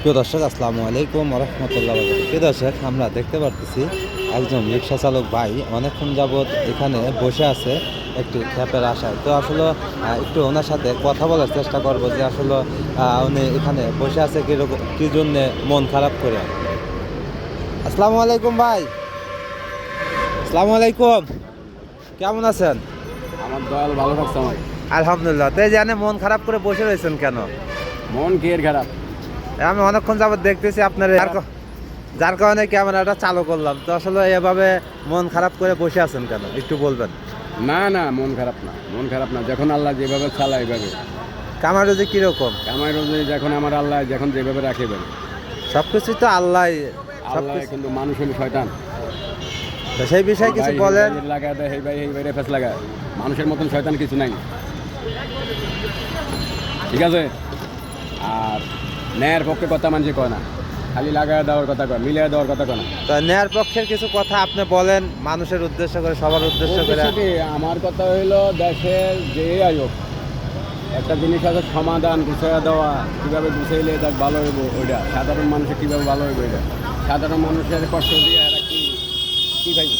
প্রিয় দর্শক, আসসালামু আলাইকুম রহমতুল্লাহ। প্রিয় দর্শক, আমরা দেখতে পারতেছি একজন রিক্সা চালক ভাই অনেকক্ষণ যাবৎ এখানে বসে আছে একটি খ্যাপের আশায়। তো আসলে একটু ওনার সাথে কথা বলার চেষ্টা করব যে আসলে উনি এখানে বসে আছে কী জন্যে মন খারাপ করে। আসসালামু আলাইকুম ভাই। আসসালামু আলাইকুম, কেমন আছেন? আমার দয়াল ভালো থাকছে আমার। আলহামদুলিল্লাহ। তো এই জানে মন খারাপ করে বসে রয়েছেন কেন? মন কি এর খারাপ? আমি অনেকক্ষণ যাবত দেখতেছি আপনার, যার কারণে ক্যামেরাটা চালু করলাম। তো আসলে এভাবে মন খারাপ করে বসে আছেন কেন একটু বলবেন? না না, মন খারাপ না, মন খারাপ না। যখন আল্লাহ যেভাবে চালায় এইভাবে। কামার রোজে কিরকম? আমার রোজে যখন আমার আল্লাহ যখন যেভাবে রাখে এভাবে। সব কিছু তো আল্লাহ, আল্লাহ কিন্তু মানুষ হলো শয়তান। সেই বিষয়ে কিছু বলেন। লাগায় দেয়, এই ভাই এই বাইরে ফেস লাগায়। মানুষের মতন শয়তান কিছু নাই, ঠিক আছে? আর ন্যায়ের পক্ষে কথা মানুষ কয় না, খালি লাগায় দেওয়ার কথা কয়, মিলিয়ে দেওয়ার কথা কয় না। তো ন্যায়ের পক্ষের কিছু কথা আপনি বলেন মানুষের উদ্দেশ্য করে, সবার উদ্দেশ্য করে। আমার কথা হইলো দেশের যে আয়োগ একটা জিনিস আছে, সমাধান গুছিয়ে দেওয়া, কীভাবে গুছাইলে তার ভালো হইব ওইটা, সাধারণ মানুষের কীভাবে ভালো হইব ওইটা। সাধারণ মানুষের কষ্ট দিয়ে এরা কি পাইবে?